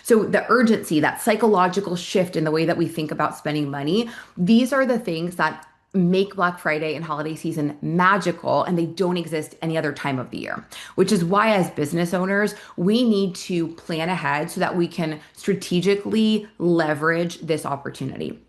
So the urgency, that psychological shift in the way that we think about spending money, these are the things that make Black Friday and holiday season magical, and they don't exist any other time of the year, which is why as business owners, we need to plan ahead so that we can strategically leverage this opportunity.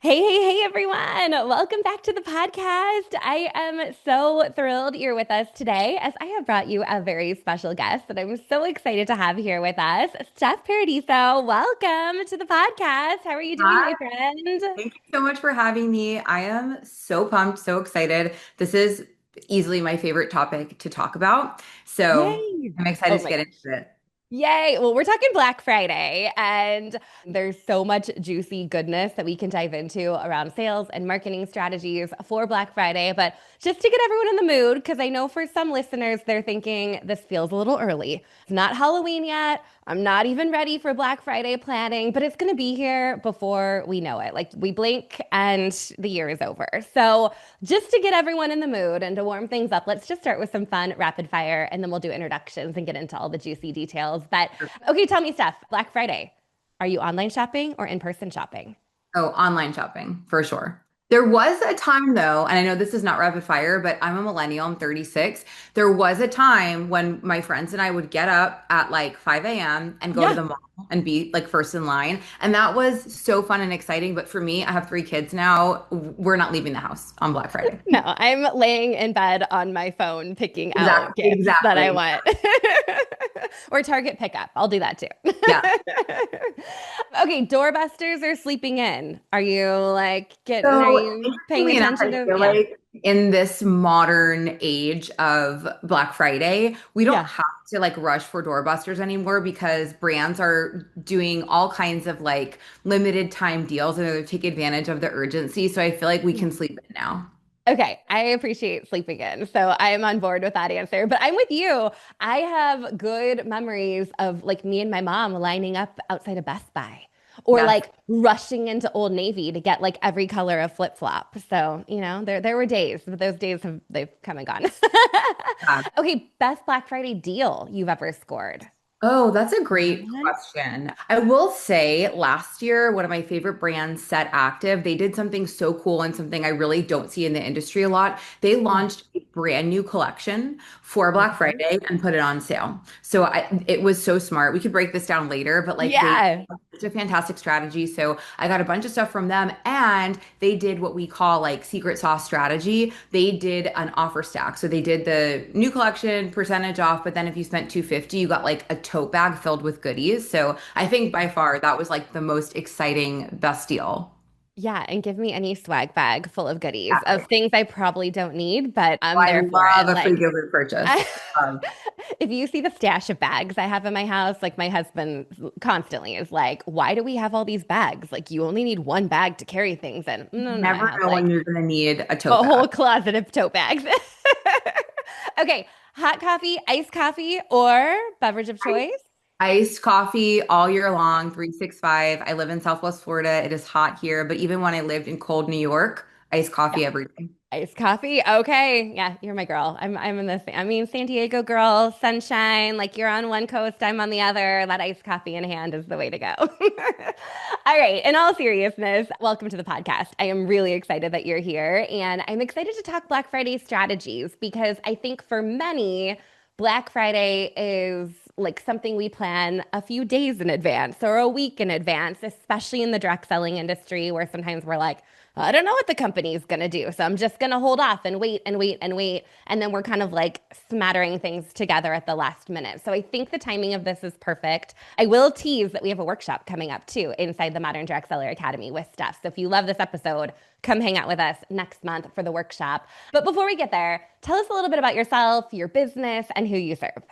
Hey, everyone. Welcome back to the podcast. I am so thrilled you're with us today as I have brought you a very special guest that I'm so excited to have here with us. Steph Paradiso, welcome to the podcast. How are you doing, Hi, my friend? thank you so much for having me. I am so pumped, so excited. This is easily my favorite topic to talk about. So Yay. I'm Oh excited to my get gosh. into it. Yay. Well, we're talking Black Friday, and there's so much juicy goodness that we can dive into around sales and marketing strategies for Black Friday. But just to get everyone in the mood, because I know for some listeners, they're thinking this feels a little early. It's not Halloween yet. I'm not even ready for Black Friday planning, but it's going to be here before we know it. Like we blink and the year is over. So, just to get everyone in the mood and to warm things up, let's just start with some fun rapid fire and then we'll do introductions and get into all the juicy details. But okay, tell me, Steph, Black Friday, are you online shopping or in person shopping? Oh, online shopping for sure. There was a time though, and I know this is not rapid fire, but I'm a millennial, I'm 36. There was a time when my friends and I would get up at like 5 a.m. and go to Yeah. the mall and be like first in line. And that was so fun and exciting. But for me, I have three kids now. We're not leaving the house on Black Friday. No, I'm laying in bed on my phone picking out Exactly. gifts that I Exactly. want. Or Target pickup. I'll do that too. Yeah. Okay, doorbusters or sleeping in? Are So you paying interestingly enough, attention I to? feel Yeah. like in this modern age of Black Friday, we don't Yeah. have to like rush for doorbusters anymore because brands are doing all kinds of like limited time deals and they take advantage of the urgency. So I feel like we can sleep in now. Okay, I appreciate sleeping in. So I am on board with that answer. But I'm with you. I have good memories of like me and my mom lining up outside of Best Buy or Yes. like rushing into Old Navy to get like every color of flip-flop. So, there were days, but those days they've come and gone. Okay, best Black Friday deal you've ever scored. Oh, that's a You have great one? question. I will say last year, one of my favorite brands, Set Active, they did something so cool and something I really don't see in the industry a lot. They Yeah. launched a brand new collection for Black Okay. Friday and put it on sale. So it was so smart. We could break this down later, but like they Yeah. it's a fantastic strategy. So I got a bunch of stuff from them and they did what we call like secret sauce strategy. They did an offer stack. So they did the new collection percentage off, but then if you spent 250, you got like a tote bag filled with goodies. So I think by far that was like the most exciting best deal. Yeah, and give me any swag bag full of goodies of Exactly. things I probably don't need, but Oh, I'm I there for it. love a free Like, gift purchase. I, Um, if you see the stash of bags I have in my house, like my husband constantly is like, "Why do we have all these bags? Like, you only need one bag to carry things in." No, no, I Never have know when like you're going to need a tote a bag. whole closet of tote bags. Okay, hot coffee, iced coffee, or beverage of choice? Iced coffee all year long, 365. I live in Southwest Florida. It is hot here, but even when I lived in cold New York, iced coffee every day. Iced coffee. Okay. Yeah, you're my girl. I'm in this. I mean, San Diego girl, sunshine. Like you're on one coast, I'm on the other. That iced coffee in hand is the way to go. All right. In all seriousness, welcome to the podcast. I am really excited that you're here, and I'm excited to talk Black Friday strategies because I think for many, Black Friday is like something we plan a few days in advance or a week in advance, especially in the direct selling industry where sometimes we're like, I don't know what the company's going to do. So I'm just going to hold off and wait and wait and wait. And then we're kind of like smattering things together at the last minute. So I think the timing of this is perfect. I will tease that we have a workshop coming up too inside the Modern Direct Seller Academy with Steph. So if you love this episode, come hang out with us next month for the workshop. But before we get there, tell us a little bit about yourself, your business, and who you serve.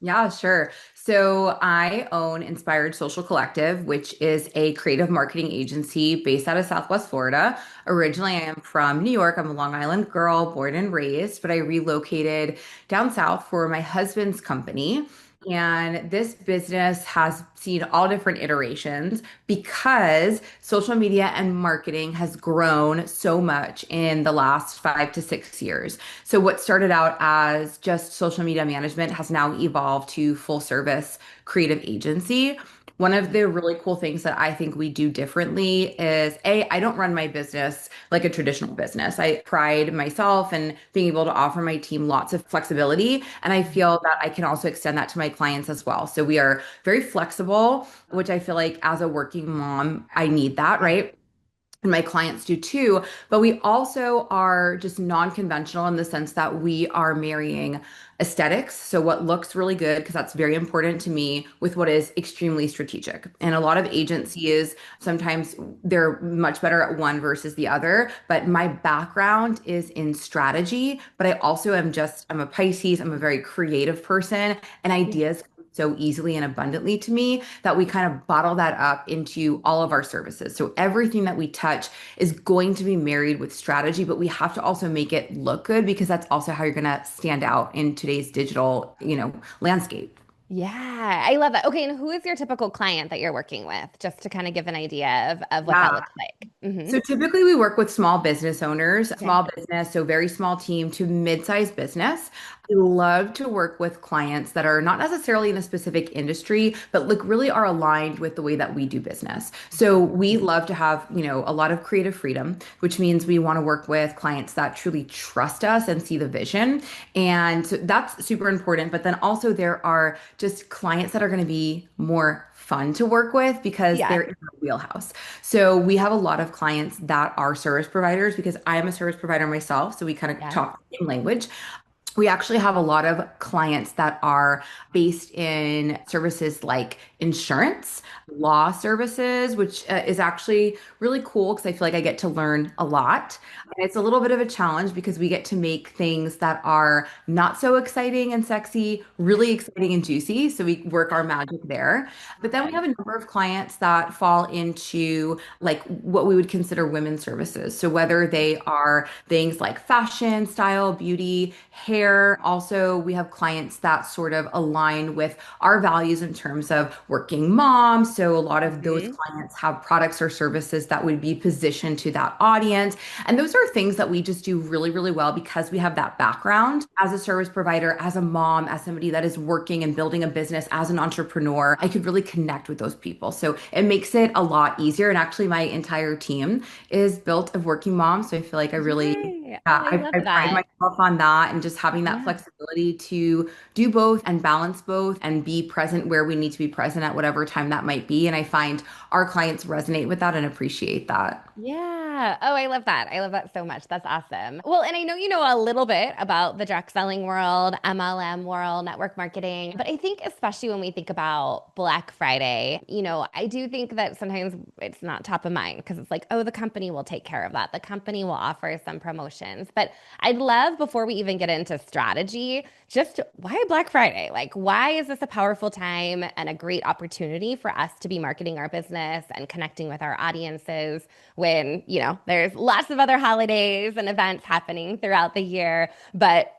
Yeah, sure. So I own Inspired Social Collective, which is a creative marketing agency based out of Southwest Florida. Originally, I am from New York. I'm a Long Island girl, born and raised, but I relocated down south for my husband's company. And this business has seen all different iterations because social media and marketing has grown so much in the last 5 to 6 years. So, what started out as just social media management has now evolved to full service creative agency. One of the really cool things that I think we do differently is I don't run my business like a traditional business. I pride myself in being able to offer my team lots of flexibility. And I feel that I can also extend that to my clients as well. So we are very flexible, which I feel like as a working mom, I need that, right? And my clients do too. But we also are just non-conventional in the sense that we are marrying aesthetics. So what looks really good, because that's very important to me, with what is extremely strategic. And a lot of agencies, sometimes they're much better at one versus the other. But my background is in strategy, but I also I'm a Pisces, I'm a very creative person, and ideas come so easily and abundantly to me that we kind of bottle that up into all of our services. So everything that we touch is going to be married with strategy, but we have to also make it look good because that's also how you're going to stand out in today's digital, landscape. Yeah, I love that. Okay, and who is your typical client that you're working with, just to kind of give an idea of what that Yeah. looks like? Hmm. So typically we work with small business owners, Okay. small business, so very small team to mid-sized business. I love to work with clients that are not necessarily in a specific industry, but like really are aligned with the way that we do business. So we love to have, a lot of creative freedom, which means we want to work with clients that truly trust us and see the vision. And so that's super important. But then also there are just clients that are going to be more fun to work with because Yeah. they're in our wheelhouse. So we have a lot of clients that are service providers because I am a service provider myself. So we kind of Yeah. talk the same language. We actually have a lot of clients that are based in services like insurance, law services, which is actually really cool because I feel like I get to learn a lot. And it's a little bit of a challenge because we get to make things that are not so exciting and sexy, really exciting and juicy. So we work our magic there. But then we have a number of clients that fall into like what we would consider women's services. So whether they are things like fashion, style, beauty, hair. Also, we have clients that sort of align with our values in terms of working moms. So a lot of those Hmm. clients have products or services that would be positioned to that audience. And those are things that we just do really, really well because we have that background as a service provider, as a mom, as somebody that is working and building a business, as an entrepreneur. I could really connect with those people. So it makes it a lot easier. And actually, my entire team is built of working moms. So I feel like I really Yay. Oh, yeah, I love I pride that. myself on that and just having that Yeah. flexibility to do both and balance both and be present where we need to be present at whatever time that might be. And I find our clients resonate with that and appreciate that. Yeah. Oh, I love that. I love that so much. That's awesome. Well, and I know you know a little bit about the direct selling world, MLM world, network marketing, but I think especially when we think about Black Friday, I do think that sometimes it's not top of mind because it's like, oh, the company will take care of that. The company will offer some promotions. But I'd love before we even get into strategy, just why Black Friday? Like, why is this a powerful time and a great opportunity for us to be marketing our business and connecting with our audiences when, there's lots of other holidays and events happening throughout the year, but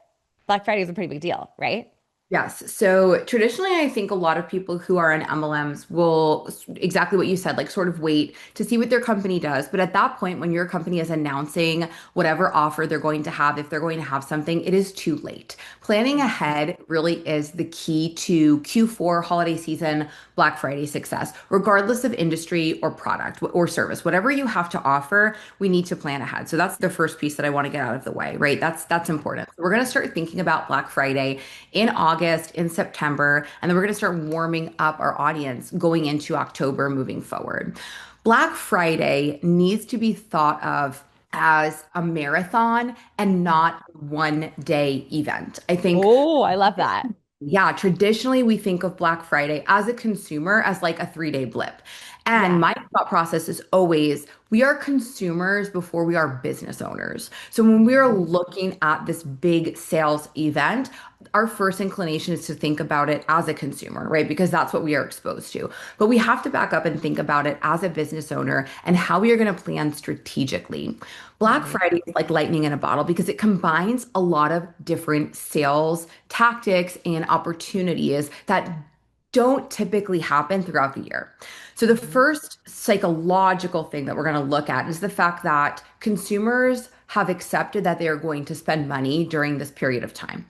Black Friday is a pretty big deal, right? Yes. So traditionally, I think a lot of people who are in MLMs will exactly what you said, like sort of wait to see what their company does. But at that point, when your company is announcing whatever offer they're going to have, if they're going to have something, it is too late. Planning ahead really is the key to Q4 holiday season, Black Friday success, regardless of industry or product or service. Whatever you have to offer, we need to plan ahead. So that's the first piece that I want to get out of the way, right? That's important. So we're going to start thinking about Black Friday in August, in September, and then we're going to start warming up our audience going into October moving forward. Black Friday needs to be thought of as a marathon and not one day event. I think Oh, I love that. yeah, traditionally we think of Black Friday as a consumer as like a 3-day blip. And Yeah. my thought process is always we are consumers before we are business owners. So when we are Mhm. looking at this big sales event, our first inclination is to think about it as a consumer, right? Because that's what we are exposed to. But we have to back up and think about it as a business owner and how we are going to plan strategically. Black Mhm. Friday is like lightning in a bottle because it combines a lot of different sales tactics and opportunities that don't typically happen throughout the year. So, the Mhm. first psychological thing that we're going to look at is the fact that consumers have accepted that they are going to spend money during this period of time.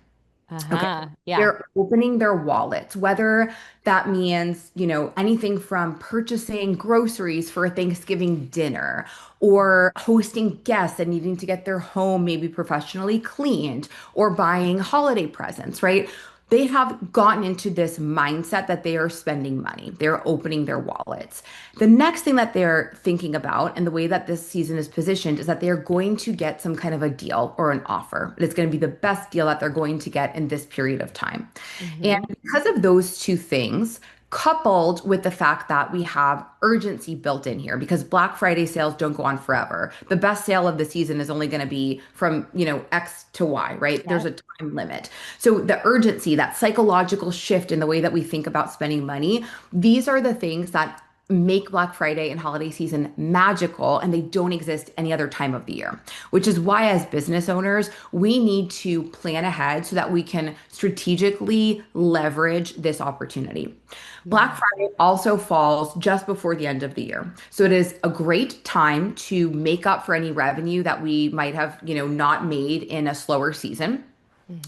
Okay. Uh-huh. Yeah. They're opening their wallets, whether that means, anything from purchasing groceries for a Thanksgiving dinner or hosting guests and needing to get their home maybe professionally cleaned or buying holiday presents, right? They have gotten into this mindset that they are spending money. They're opening their wallets. The next thing that they're thinking about, and the way that this season is positioned, is that they're going to get some kind of a deal or an offer. It's going to be the best deal that they're going to get in this period of time. And Hmm. because of those two things, coupled with the fact that we have urgency built in here, because Black Friday sales don't go on forever. The best sale of the season is only going to be from, X to Y, right? There's Yep. a time limit. So the urgency, that psychological shift in the way that we think about spending money, these are the things that make Black Friday and holiday season magical, and they don't exist any other time of the year, which is why, as business owners, we need to plan ahead so that we can strategically leverage this opportunity. Black Yeah. Friday also falls just before the end of the year. So it is a great time to make up for any revenue that we might have, not made in a slower season.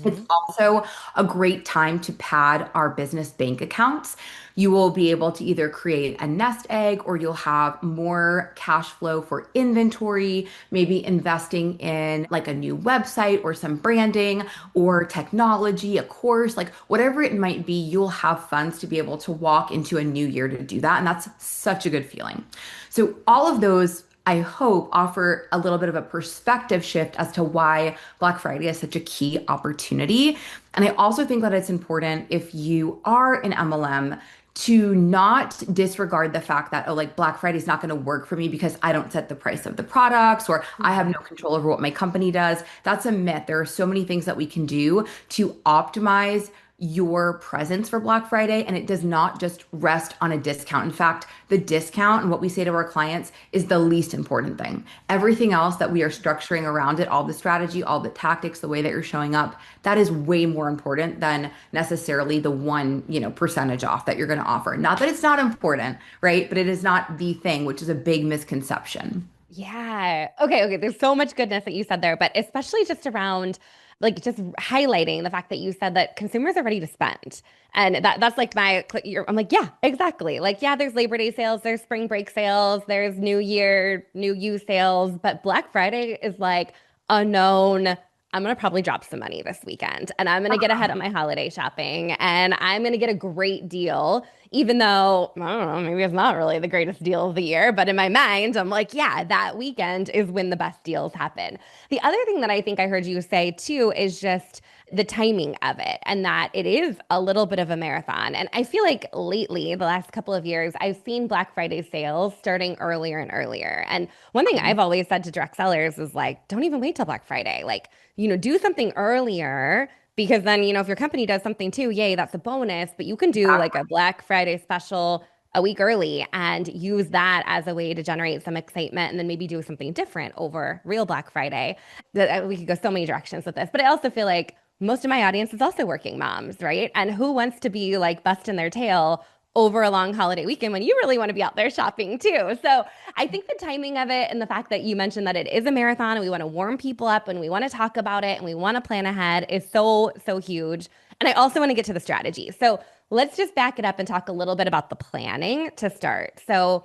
It's Hmm. also a great time to pad our business bank accounts. You will be able to either create a nest egg or you'll have more cash flow for inventory, maybe investing in like a new website or some branding or technology, a course, like whatever it might be, you'll have funds to be able to walk into a new year to do that. And that's such a good feeling. So, all of those I hope offer a little bit of a perspective shift as to why Black Friday is such a key opportunity. And I also think that it's important if you are an MLM to not disregard the fact that, oh, like Black Friday is not going to work for me because I don't set the price of the products or I have no Hmm. control over what my company does. That's a myth. There are so many things that we can do to optimize your presence for Black Friday, and it does not just rest on a discount. In fact, the discount and what we say to our clients is the least important thing. Everything else that we are structuring around it, all the strategy, all the tactics, the way that you're showing up, that is way more important than necessarily the one, percentage off that you're going to offer. Not that it's not important, right? But it is not the thing, which is a big misconception. Yeah. Okay. Okay. There's so much goodness that you said there, but especially just around like just highlighting the fact that you said that consumers are ready to spend. And that's like I'm like, yeah, exactly. Like, yeah, there's Labor Day sales, there's spring break sales, there's New Year, New You sales, but Black Friday is like a known. I'm gonna probably drop some money this weekend and I'm gonna get ahead of my holiday shopping and I'm gonna get a great deal even though, I don't know, maybe it's not really the greatest deal of the year, but in my mind, I'm like, yeah, that weekend is when the best deals happen. The other thing that I think I heard you say too is just the timing of it and that it is a little bit of a marathon. And I feel like lately, the last couple of years, I've seen Black Friday sales starting earlier and earlier. And one thing I've always said to direct sellers is like, don't even wait till Black Friday. Like, do something earlier because then, if your company does something too, yay, that's a bonus. But you can do like a Black Friday special a week early and use that as a way to generate some excitement and then maybe do something different over real Black Friday. We could go so many directions with this. But I also feel like most of my audience is also working moms, right? And who wants to be like busting their tail over a long holiday weekend when you really want to be out there shopping too. So I think the timing of it and the fact that you mentioned that it is a marathon and we want to warm people up and we want to talk about it and we want to plan ahead is so, so huge. And I also want to get to the strategy. So let's just back it up and talk a little bit about the planning to start. So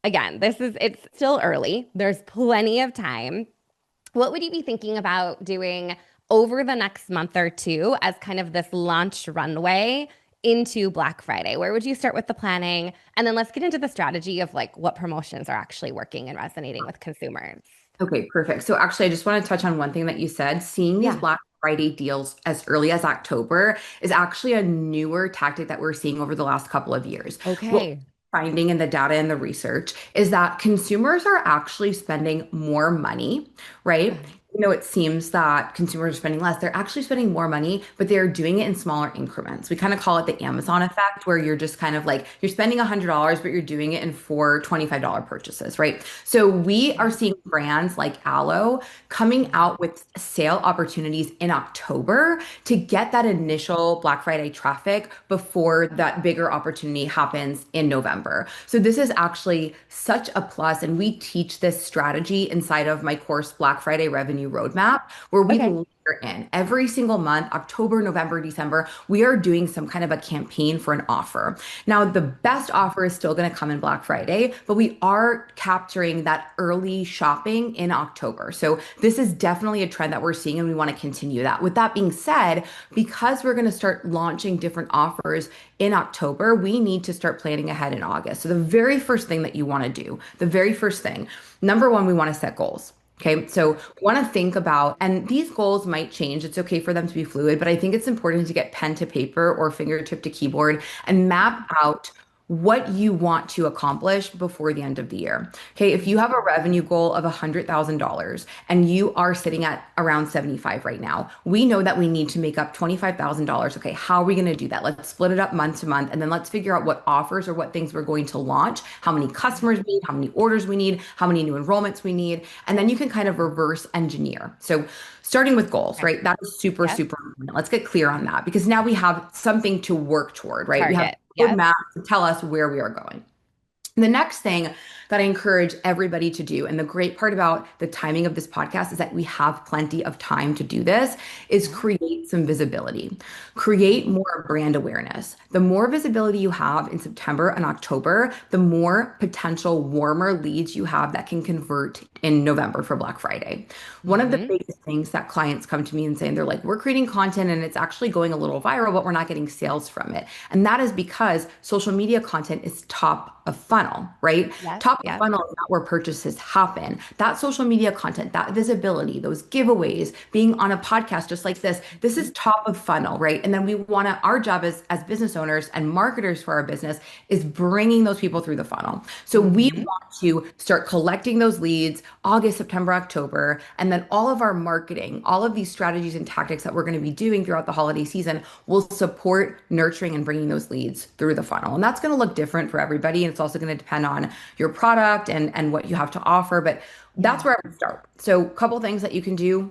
again, it's still early. There's plenty of time. What would you be thinking about doing over the next month or two as kind of this launch runway into Black Friday? Where would you start with the planning? And then let's get into the strategy of like what promotions are actually working and resonating with consumers. Okay, perfect. So actually, I just want to touch on one thing that you said. Seeing these Yeah. Black Friday deals as early as October is actually a newer tactic that we're seeing over the last couple of years. What Okay. finding in the data and the research is that consumers are actually spending more money, right? Uh, It seems that consumers are spending less, they're actually spending more money, but they're doing it in smaller increments. We kind of call it the Amazon effect, where you're just kind of like you're spending $100, but you're doing it in four $25 purchases, right? So we are seeing brands like Aloe coming out with sale opportunities in October to get that initial Black Friday traffic before that bigger opportunity happens in November. So this is actually such a plus, and we teach this strategy inside of my course Black Friday Revenue Roadmap, where we Okay. layer in every single month, October, November, December, we are doing some kind of a campaign for an offer. Now, the best offer is still going to come in Black Friday, but we are capturing that early shopping in October. So this is definitely a trend that we're seeing, and we want to continue that. With that being said, because we're going to start launching different offers in October, we need to start planning ahead in August. So the very first thing that you want to do, the very first thing, number one, we want to set goals. Okay, so we want to think about, and these goals might change. It's okay for them to be fluid, but I think it's important to get pen to paper or fingertip to keyboard and map out what you want to accomplish before the end of the year. Okay, if you have a revenue goal of $100,000 and you are sitting at around 75 right now, we know that we need to make up $25,000. Okay, how are we going to do that? Let's split it up month to month, and then let's figure out what offers or what things we're going to launch, how many customers we need, how many orders we need, how many new enrollments we need, and then you can kind of reverse engineer. So starting with goals, Okay. right? That is super, Yep. super important. Let's get clear on that because now we have something to work toward, right? We have Target. a Yep. roadmap to tell us where we are going. The next thing that I encourage everybody to do, and the great part about the timing of this podcast is that we have plenty of time to do this, is Yeah. create some visibility, create more brand awareness. The more visibility you have in September and October, the more potential warmer leads you have that can convert in November for Black Friday. One of the Hmm. biggest things that clients come to me and say, they're like, we're creating content and it's actually going a little viral, but we're not getting sales from it. And that is because social media content is top of funnel, right? Yep. Top of Yep. funnel is not where purchases happen. That social media content, that visibility, those giveaways, being on a podcast just like this is top of funnel, right? And then we want to, our job as business owners and marketers for our business is bringing those people through the funnel. So we Hmm. want to start collecting those leads August, September, October, and then all of our marketing, all of these strategies and tactics that we're going to be doing throughout the holiday season will support nurturing and bringing those leads through the funnel. And that's going to look different for everybody. And it's also going to depend on your product and what you have to offer. But Yeah. that's where I would start. So, a couple things that you can do.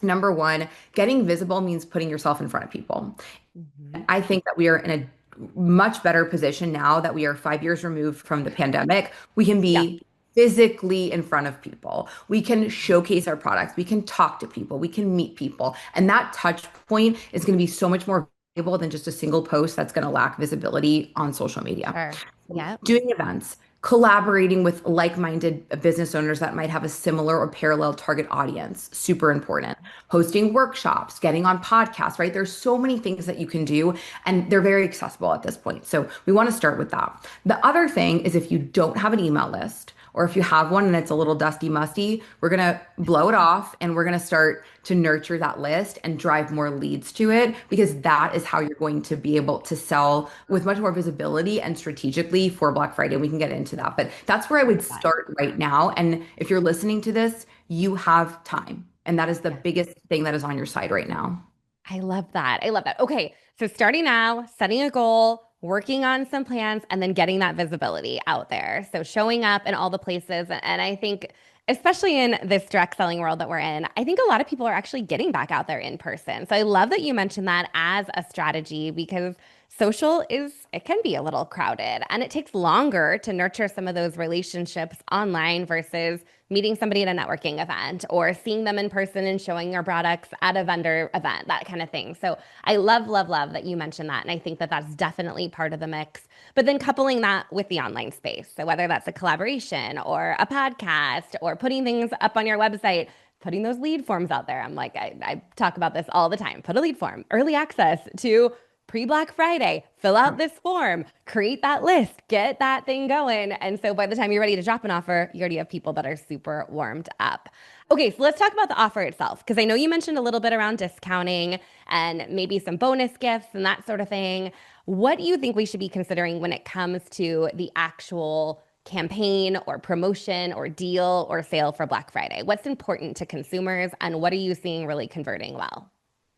Number one, getting visible means putting yourself in front of people. Hmm. I think that we are in a much better position now that we are 5 years removed from the pandemic. We can Yeah. be physically in front of people. We can showcase our products. We can talk to people. We can meet people. And that touch point is going to be so much more valuable than just a single post that's going to lack visibility on social media. Sure. Yep. Doing events, collaborating with like-minded business owners that might have a similar or parallel target audience, super important. Hosting workshops, getting on podcasts, right? There's so many things that you can do, and they're very accessible at this point. So we want to start with that. The other thing is if you don't have an email list, or if you have one and it's a little dusty musty, we're going to blow it off and we're going to start to nurture that list and drive more leads to it because that is how you're going to be able to sell with much more visibility and strategically for Black Friday. We can get into that, but that's where I would Love that. start right now. And if you're listening to this, you have time. And that is the Yeah. biggest thing that is on your side right now. I love that. I love that. Okay. So starting now, setting a goal, working on some plans, and then getting that visibility out there. So showing up in all the places. And I think, especially in this direct selling world that we're in, I think a lot of people are actually getting back out there in person. So I love that you mentioned that as a strategy because social is, it can be a little crowded and it takes longer to nurture some of those relationships online versus meeting somebody at a networking event or seeing them in person and showing your products at a vendor event, that kind of thing. So I love, love, love that you mentioned that. And I think that that's definitely part of the mix. But then coupling that with the online space. So whether that's a collaboration or a podcast or putting things up on your website, putting those lead forms out there. I'm like, I talk about this all the time. Put a lead form, early access to pre-Black Friday, fill out this form, create that list, get that thing going. And so by the time you're ready to drop an offer, you already have people that are super warmed up. Okay, so let's talk about the offer itself, because I know you mentioned a little bit around discounting and maybe some bonus gifts and that sort of thing. What do you think we should be considering when it comes to the actual campaign or promotion or deal or sale for Black Friday? What's important to consumers and what are you seeing really converting well?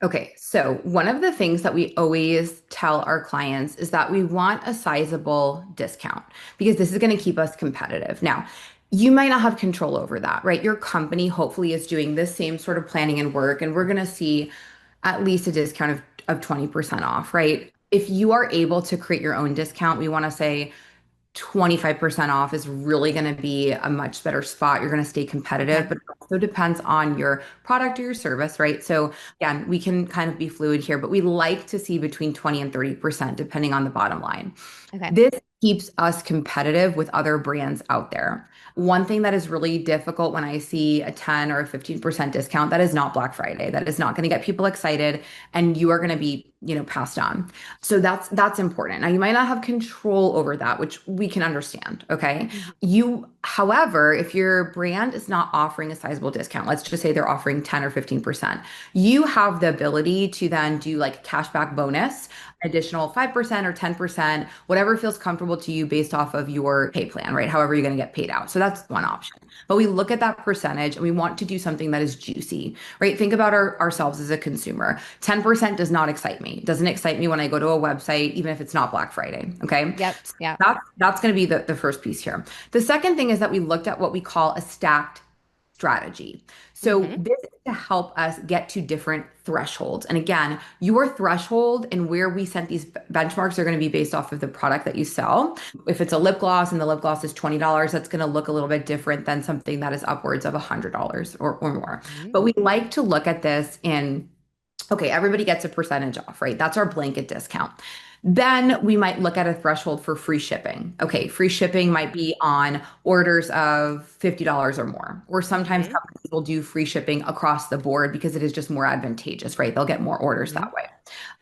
Okay, so one of the things that we always tell our clients is that we want a sizable discount because this is going to keep us competitive. Now, you might not have control over that, right? Your company hopefully is doing this same sort of planning and work, and we're going to see at least a discount of 20% off, right? If you are able to create your own discount, we want to say 25% off is really going to be a much better spot. You're going to stay competitive, Okay. but it also depends on your product or your service, right? So again, we can kind of be fluid here, but we like to see between 20 and 30% depending on the bottom line. Okay. This keeps us competitive with other brands out there. One thing that is really difficult when I see a 10 or a 15% discount, that is not Black Friday. That is not going to get people excited and you are going to be, passed on. So that's important. Now you might not have control over that, which we can understand, okay? Mhm. However, if your brand is not offering a sizable discount, let's just say they're offering 10 or 15%, you have the ability to then do like a cashback bonus additional 5% or 10%, whatever feels comfortable to you based off of your pay plan, right? However, you're going to get paid out. So that's one option. But we look at that percentage and we want to do something that is juicy, right? Think about ourselves as a consumer. 10% does not excite me. It doesn't excite me when I go to a website, even if it's not Black Friday. Okay. Yep. So Yeah. that's going to be the first piece here. The second thing is that we looked at what we call a stacked strategy. So Hmm. this is to help us get to different thresholds. And again, your threshold and where we set these benchmarks are going to be based off of the product that you sell. If it's a lip gloss and the lip gloss is $20, that's going to look a little bit different than something that is upwards of $100 or more. But we like to look at this in okay, everybody gets a percentage off, right? That's our blanket discount. Then we might look at a threshold for free shipping. Okay, free shipping might be on orders of $50 or more. Or sometimes Hmm. companies will do free shipping across the board because it is just more advantageous, right? They'll get more orders Hmm. that way.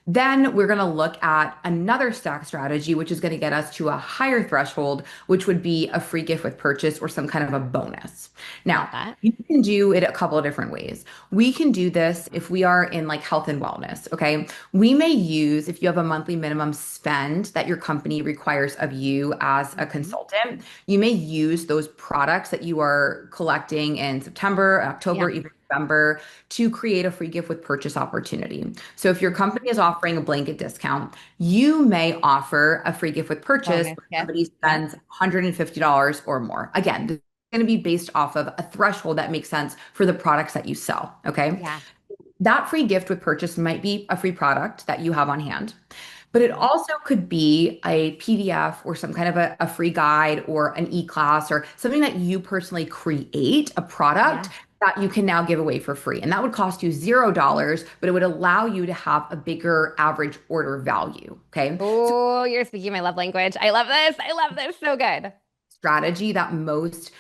Then we're going to look at another stack strategy, which is going to get us to a higher threshold, which would be a free gift with purchase or some kind of a bonus. Love Now, that. you can do it a couple of different ways. We can do this if we are in like health and wellness, okay? We may use, if you have a monthly minimum spend that your company requires of you as a Hmm. consultant, you may use those products that you are collecting in September, October, Yeah. even November to create a free gift with purchase opportunity. So if your company is offering a blanket discount, you may offer a free gift with purchase Bonus when gift. somebody Yep. spends $150 or more. Again, this is going to be based off of a threshold that makes sense for the products that you sell. Okay. Yeah. That free gift with purchase might be a free product that you have on hand. But it Hmm. also could be a PDF or some kind of a free guide or an e-class or something that you personally create, a product Yeah. that you can now give away for free. And that would cost you $0, but it would allow you to have a bigger average order value. Okay. So Oh, you're speaking my love language. I love this. I love this. So good. strategy that most,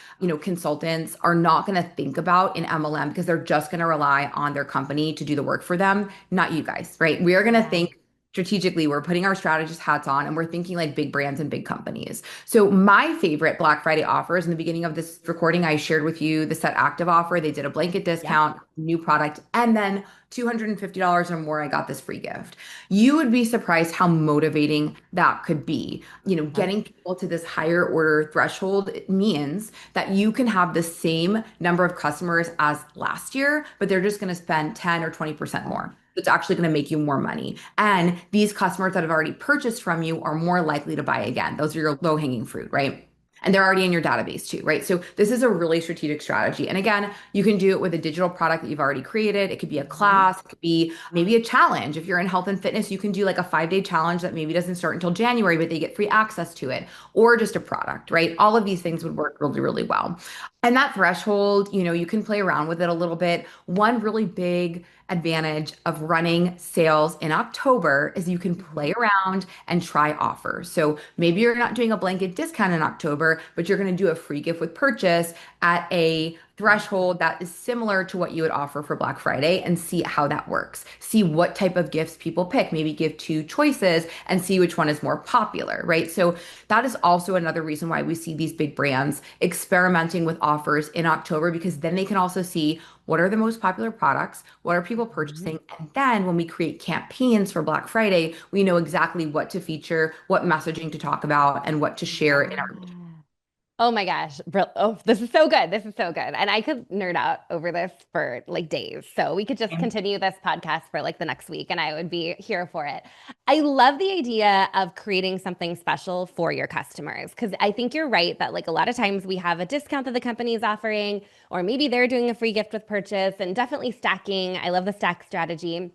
consultants are not going to think about in MLM because they're just going to rely on their company to do the work for them, not you guys, right? We are going to Yeah. think strategically. We're putting our strategist hats on and we're thinking like big brands and big companies. So my favorite Black Friday offers in the beginning of this recording, I shared with you the Set Active offer. They did a blanket Yep. discount, new product, and then $250 or more, I got this free gift. You would be surprised how motivating that could be. Yep. Getting people to this higher order threshold means that you can have the same number of customers as last year, but they're just going to spend 10 or 20% more. It's actually going to make you more money. And these customers that have already purchased from you are more likely to buy again. Those are your low hanging fruit, right? And they're already in your database too, right? So this is a really strategic strategy. And again, you can do it with a digital product that you've already created. It could be a Hmm. class, it could be maybe a challenge. If you're in health and fitness, you can do like a 5-day challenge that maybe doesn't start until January, but they get free access to it, or just a product, right? All of these things would work really, really well. And that threshold, you can play around with it a little bit. One really big advantage of running sales in October is you can Hmm. play around and try offers. So maybe you're not doing a blanket discount in October, but you're going to do a free gift with purchase at a threshold that is similar to what you would offer for Black Friday and see how that works. See what type of gifts people pick. Maybe give two choices and see which one is more popular, right? So that is also another reason why we see these big brands experimenting with offers in October, because then they can also see what are the most popular products, what are people Mhm. purchasing, and then when we create campaigns for Black Friday, we know exactly what to feature, what messaging to talk about, and what to share in our. Yeah. Oh my gosh. Oh, this is so good. This is so good. And I could nerd out over this for like days. So we could just continue this podcast for like the next week and I would be here for it. I love the idea of creating something special for your customers because I think you're right that like a lot of times we have a discount that the company is offering, or maybe they're doing a free gift with purchase and definitely stacking. I love the stack strategy.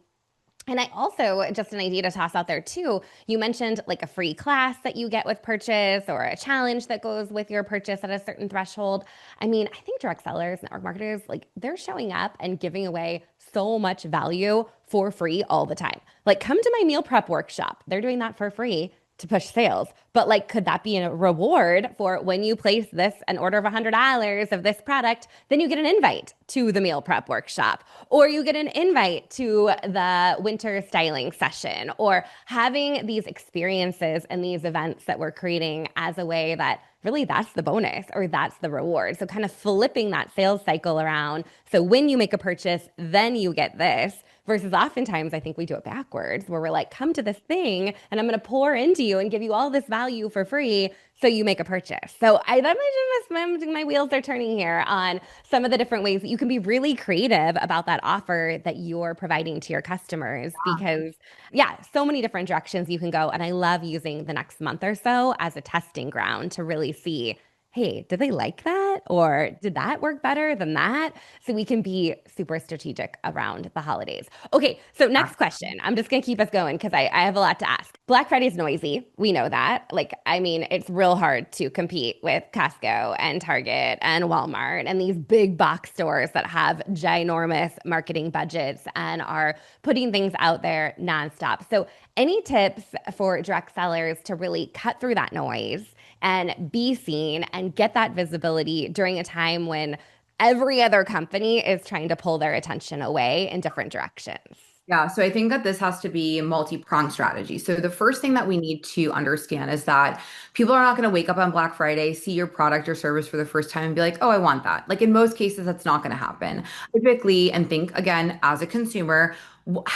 And I also, just an idea to toss out there too, you mentioned like a free class that you get with purchase or a challenge that goes with your purchase at a certain threshold. I mean, I think direct sellers, network marketers, like they're showing up and giving away so much value for free all the time. Like, come to my meal prep workshop. They're doing that for free to push sales. But like, could that be a reward for when you place this an order of $100 of this product? Then you get an invite to the meal prep workshop, or you get an invite to the winter styling session, or having these experiences and these events that we're creating as a way that really that's the bonus or that's the reward. So kind of flipping that sales cycle around. So when you make a purchase, then you get this. Versus oftentimes, I think we do it backwards, where we're like, come to this thing and I'm going to pour into you and give you all this value for free. So you make a purchase. So I imagine my wheels are turning here on some of the different ways that you can be really creative about that offer that you're providing to your customers because, yeah, so many different directions you can go. And I love using the next month or so as a testing ground to really see, hey, did they like that? Or did that work better than that? So we can be super strategic around the holidays. Okay, so next question. I'm just gonna keep us going because I have a lot to ask. Black Friday is noisy. We know that. Like, I mean, it's real hard to compete with Costco and Target and Walmart and these big box stores that have ginormous marketing budgets and are putting things out there nonstop. So, any tips for direct sellers to really cut through that noise and be seen and get that visibility during a time when every other company is trying to pull their attention away in different directions? Yeah, so I think that this has to be multi-pronged strategy. So the first thing that we need to understand is that people are not going to wake up on Black Friday, see your product or service for the first time and be like, "Oh, I want that." Like in most cases, that's not going to happen. Typically, and think again as a consumer,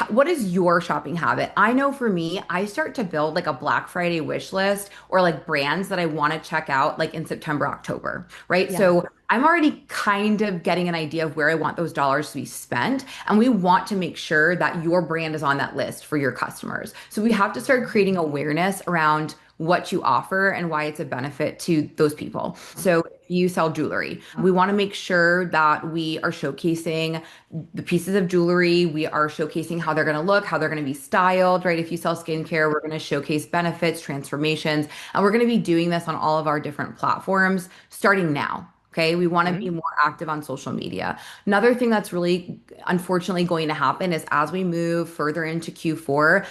what is your shopping habit? I know for me, I start to build like a Black Friday wish list or like brands that I want to check out like in September, October, right? Yeah. So I'm already kind of getting an idea of where I want those dollars to be spent. And we want to make sure that your brand is on that list for your customers. So we have to start creating awareness around what you offer and why it's a benefit to those people. So if you sell jewelry, we want to make sure that we are showcasing the pieces of jewelry. We are showcasing how they're going to look, how they're going to be styled, right? If you sell skincare, we're going to showcase benefits, transformations, and we're going to be doing this on all of our different platforms starting now. Okay, we want to be more active on social media. Another thing that's really unfortunately going to happen is as we move further into Q4,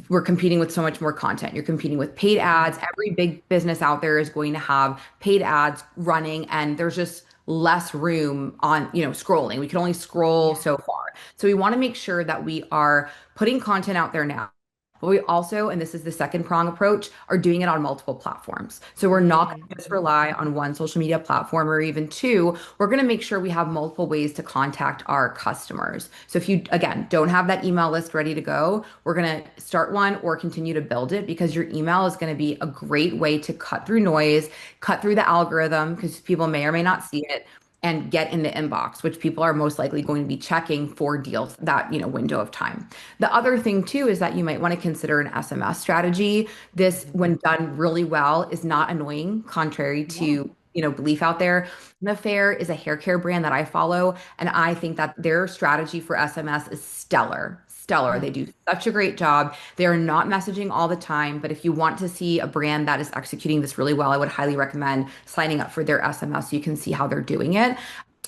we're competing with so much more content. You're competing with paid ads. Every big business out there is going to have paid ads running, and there's just less room on, scrolling. We can only scroll Yeah. so far. So we want to make sure that we are putting content out there now. But we also, and this is the second prong approach, are doing it on multiple platforms. So we're not going Mm. to just rely on one social media platform or even two. We're going to make sure we have multiple ways to contact our customers. So if you, again, don't have that email list ready to go, we're going to start one or continue to build it because your email is going to be a great way to cut through noise, cut through the algorithm because people may or may not see it and get in the inbox, which people are most likely going to be checking for deals that, window of time. The other thing too is that you might want to consider an SMS strategy. This, when done really well, is not annoying, contrary Yeah. to, belief out there. The Fair is a hair care brand that I follow, and I think that their strategy for SMS is stellar. Stellar. They Oh. do such a great job. They are not messaging all the time, but if you want to see a brand that is executing this really well, I would highly recommend signing up for their SMS so you can see how they're doing it.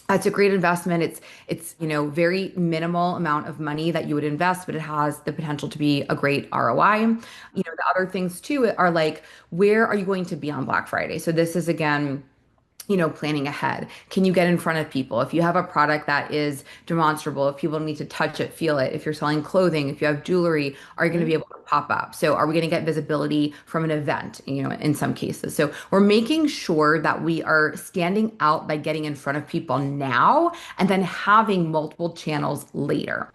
It's a great investment. It's very minimal amount of money that you would invest, but it has the potential to be a great ROI. The other things too are like, where are you going to be on Black Friday? So this is again planning ahead? Can you get in front of people? If you have a product that is demonstrable, if people need to touch it, feel it, if you're selling clothing, if you have jewelry, are you going to Mhm. be able to pop up? So are we going to get visibility from an event, in some cases? So we're making sure that we are standing out by getting in front of people now and then having multiple channels later.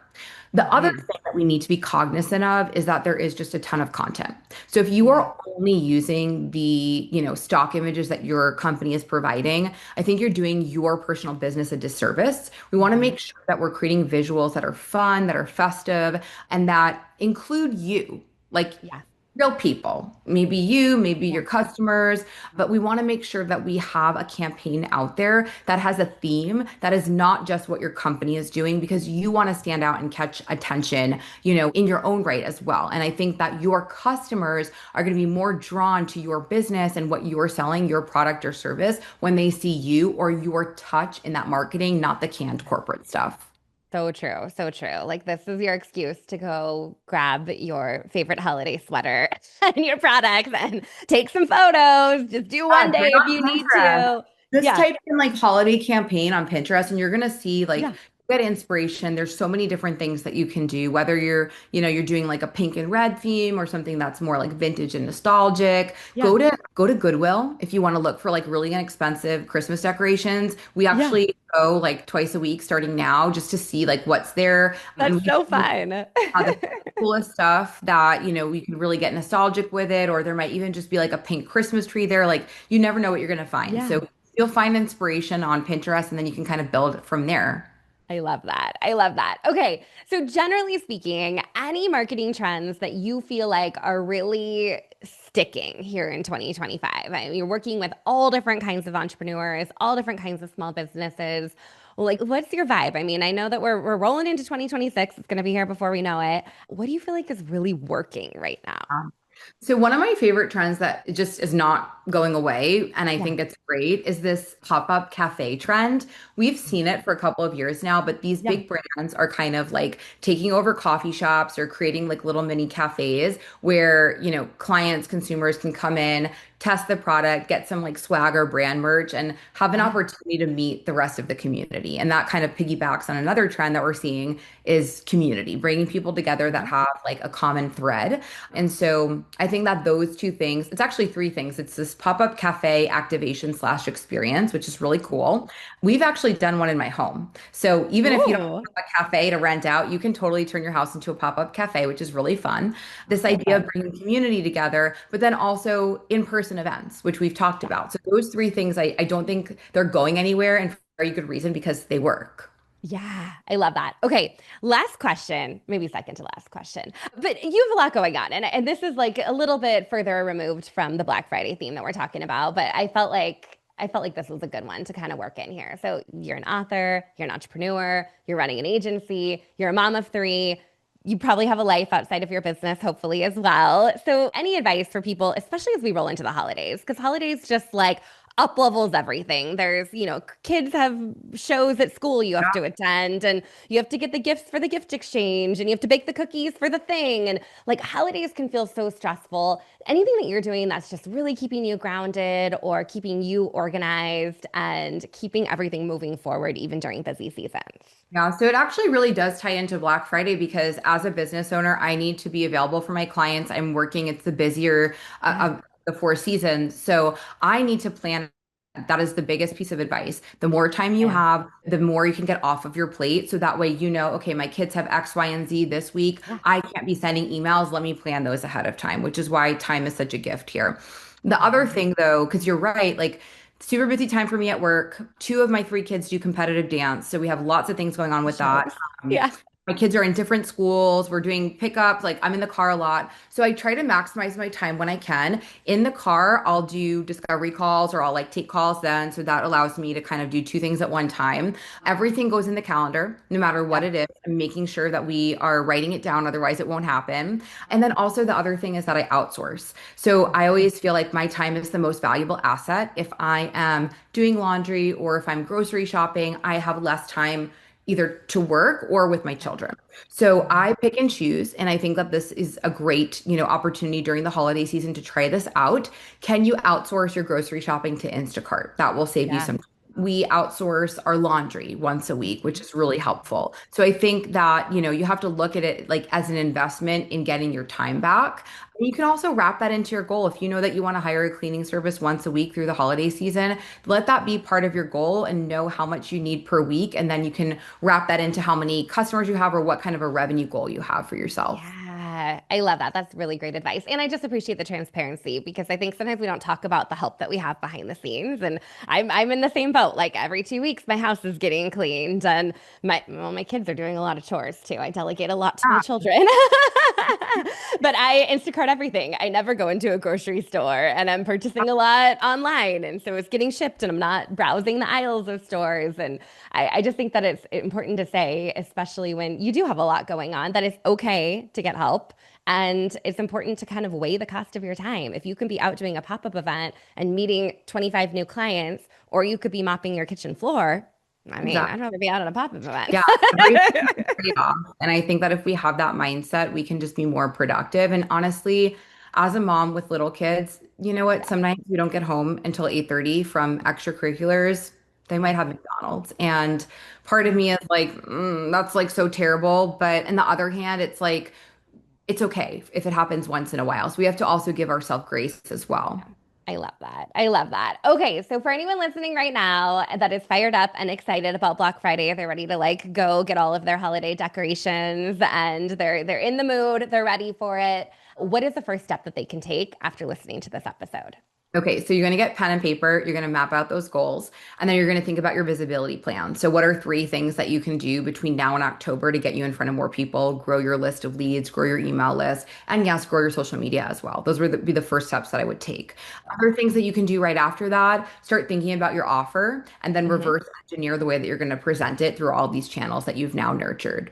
The other Mhm. thing that we need to be cognizant of is that there is just a ton of content. So if you Yeah. are only using the, stock images that your company is providing, I think you're doing your personal business a disservice. We want to Mhm. make sure that we're creating visuals that are fun, that are festive, and that include you. Like Yeah. real people, maybe you, maybe Yeah. your customers, but we want to make sure that we have a campaign out there that has a theme that is not just what your company is doing because you want to stand out and catch attention, in your own right as well. And I think that your customers are going to be more drawn to your business and what you're selling, your product or service, when they see you or your touch in that marketing, not the canned corporate stuff. So true. So true. Like this is your excuse to go grab your favorite holiday sweater and your products and take some photos. Just do one Get day if on you need Pinterest. to. Just Yeah. type in like holiday campaign on Pinterest and you're gonna see like Yeah. get inspiration. There's so many different things that you can do, whether you're doing like a pink and red theme or something that's more like vintage and nostalgic. Yeah. Go to Goodwill if you want to look for like really inexpensive Christmas decorations. We Yeah. actually go like twice a week starting now just to see like what's there. And That's we so fun. the coolest stuff that, we can really get nostalgic with it, or there might even just be like a pink Christmas tree there. Like you never know what you're gonna find. Yeah. So you'll find inspiration on Pinterest and then you can kind of build from there. I love that. I love that. Okay. So, generally speaking, any marketing trends that you feel like are really sticking here in 2025? I mean, you're working with all different kinds of entrepreneurs, all different kinds of small businesses. Like, what's your vibe? I mean, I know that we're rolling into 2026. It's going to be here before we know it. What do you feel like is really working right now? So one of my favorite trends that just is not going away, and I Yeah. think it's great, is this pop-up cafe trend. We've seen it for a couple of years now, but these Yeah. big brands are kind of like taking over coffee shops or creating like little mini cafes where, clients, consumers can come in, test the product, get some like swag or brand merch, and have an Yeah. opportunity to meet the rest of the community. And that kind of piggybacks on another trend that we're seeing is community, bringing people together that Mhm. have like a common thread. And so I think that those two things, it's actually three things. It's this pop-up cafe activation/experience, which is really cool. We've actually done one in my home. So even if you don't Ooh, have a cafe to rent out, you can totally turn your house into a pop-up cafe, which is really fun. This so idea of fun. bringing community together, but then also in-person events, which we've talked about. So those three things, I don't think they're going anywhere, and for a very good reason because they work. Yeah, I love that. Okay, last question, maybe second to last question. But you have a lot going on, and this is like a little bit further removed from the Black Friday theme that we're talking about, but I felt like this was a good one to kind of work in here. So you're an author, you're an entrepreneur, you're running an agency, you're a mom of three. You probably have a life outside of your business, hopefully, as well. So, any advice for people, especially as we roll into the holidays? Because holidays just like up levels everything. There's, kids have shows at school you have to attend, and you have to get the gifts for the gift exchange, and you have to bake the cookies for the thing. And like holidays can feel so stressful. Anything that you're doing that's just really keeping you grounded or keeping you organized and keeping everything moving forward, even during busy seasons. Yeah, so it actually really does tie into Black Friday because as a business owner, I need to be available for my clients. I'm working, it's the busier Yeah. of the four seasons. So I need to plan. That is the biggest piece of advice. The more time you Yeah. have, the more you can get off of your plate. So that way, okay, my kids have X, Y, and Z this week. Yeah. I can't be sending emails. Let me plan those ahead of time, which is why time is such a gift here. The other Mhm. thing, though, because you're right, like super busy time for me at work. Two of my three kids do competitive dance, so we have lots of things going on with that. Shows. Um, Yeah. my kids are in different schools. We're doing pickups. Like I'm in the car a lot. So I try to maximize my time when I can. In the car, I'll do discovery calls or I'll like take calls then. So that allows me to kind of do two things at one time. Everything goes in the calendar, no matter what Yeah. it is. I'm making sure that we are writing it down, otherwise it won't happen. And then also the other thing is that I outsource. So I always feel like my time is the most valuable asset. If I am doing laundry or if I'm grocery shopping, I have less time either to work or with my children. So I pick and choose, and I think that this is a great, opportunity during the holiday season to try this out. Can you outsource your grocery shopping to Instacart? That will save you Yeah. some. We outsource our laundry once a week, which is really helpful. So I think that, you have to look at it like as an investment in getting your time back. You can also wrap that into your goal. If you know that you want to hire a cleaning service once a week through the holiday season, let that be part of your goal and know how much you need per week. And then you can wrap that into how many customers you have or what kind of a revenue goal you have for yourself. Yeah, I love that. That's really great advice. And I just appreciate the transparency because I think sometimes we don't talk about the help that we have behind the scenes. And I'm in the same boat. Like every 2 weeks, my house is getting cleaned and my kids are doing a lot of chores too. I delegate a lot to my children. But I Instacart everything. I never go into a grocery store and I'm purchasing a lot online. And so it's getting shipped and I'm not browsing the aisles of stores. And I just think that it's important to say, especially when you do have a lot going on, that it's okay to get help. And it's important to kind of weigh the cost of your time. If you can be out doing a pop-up event and meeting 25 new clients, or you could be mopping your kitchen floor, I mean, I'd Exactly. rather be out at a pop-up event. Yeah, everything's a trade-off. And I think that if we have that mindset, we can just be more productive. And honestly, as a mom with little kids, you know what? Sometimes we don't get home until 8:30 from extracurriculars. They might have McDonald's. And part of me is like, that's like so terrible. But on the other hand, it's like, it's okay if it happens once in a while. So we have to also give ourselves grace as well. I love that. I love that. Okay, so for anyone listening right now that is fired up and excited about Black Friday, they're ready to like go get all of their holiday decorations and they're in the mood, they're ready for it. What is the first step that they can take after listening to this episode? Okay, so you're going to get pen and paper, you're going to map out those goals, and then you're going to think about your visibility plan. So, what are three things that you can do between now and October to get you in front of more people, grow your list of leads, grow your email list, and yes, grow your social media as well? Those would be the first steps that I would take. Other things that you can do right after that, start thinking about your offer and then Mhm. reverse engineer the way that you're going to present it through all these channels that you've now nurtured.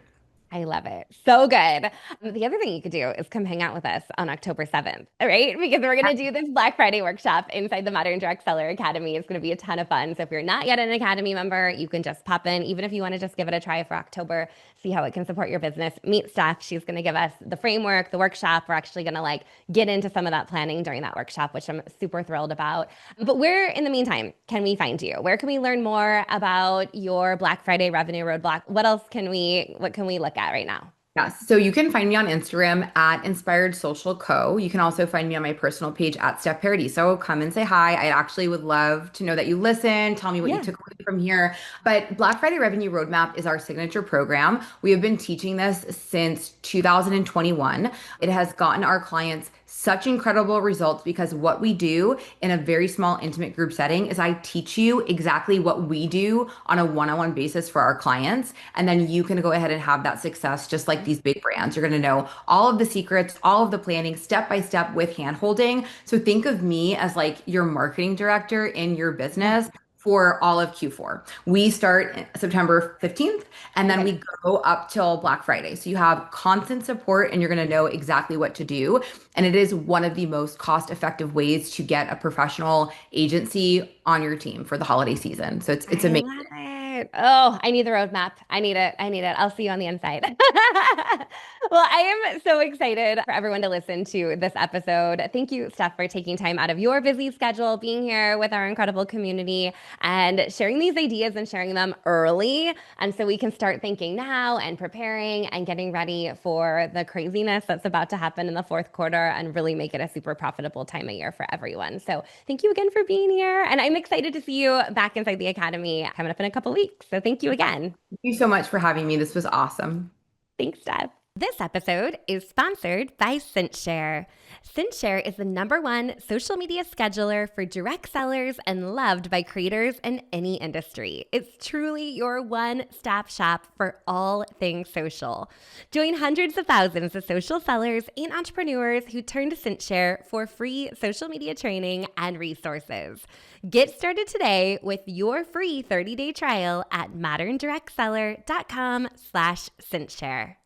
I love it. So good. The other thing you could do is come hang out with us on October 7th, all right? Because we're going to do this Black Friday workshop inside the Modern Direct Seller Academy. It's going to be a ton of fun. So if you're not yet an Academy member, you can just pop in, even if you want to just give it a try for October, see how it can support your business. Meet Steph. She's going to give us the framework, the workshop. We're actually going to like get into some of that planning during that workshop, which I'm super thrilled about. But where, in the meantime, can we find you? Where can we learn more about your Black Friday revenue roadblock? What can we look at right now? Yes. So you can find me on Instagram at Inspired Social Co. You can also find me on my personal page at Steph Paradiso. Come and say hi. I actually would love to know that you listen. Tell me what you Yeah. took away from here. But Black Friday Revenue Roadmap is our signature program. We have been teaching this since 2021. It has gotten our clients such incredible results because what we do in a very small, intimate group setting is I teach you exactly what we do on a one-on-one basis for our clients. And then you can go ahead and have that success just like these big brands. You're going to know all of the secrets, all of the planning step by step with hand holding. So think of me as like your marketing director in your Yeah. business for all of Q4. We start September 15th and then Okay. we go up till Black Friday. So you have constant support and you're going to know exactly what to do. And it is one of the most cost-effective ways to get a professional agency on your team for the holiday season. So it's I amazing. love it. Oh, I need the roadmap. I need it. I need it. I'll see you on the inside. Well, I am so excited for everyone to listen to this episode. Thank you, Steph, for taking time out of your busy schedule, being here with our incredible community and sharing these ideas and sharing them early. And so we can start thinking now and preparing and getting ready for the craziness that's about to happen in the fourth quarter and really make it a super profitable time of year for everyone. So thank you again for being here. And I'm excited to see you back inside the Academy coming up in a couple weeks. So thank you again. Thank you so much for having me. This was awesome. Thanks, Steph. This episode is sponsored by CinchShare. CinchShare is the #1 social media scheduler for direct sellers and loved by creators in any industry. It's truly your one-stop shop for all things social. Join hundreds of thousands of social sellers and entrepreneurs who turn to CinchShare for free social media training and resources. Get started today with your free 30-day trial at moderndirectseller.com/CinchShare.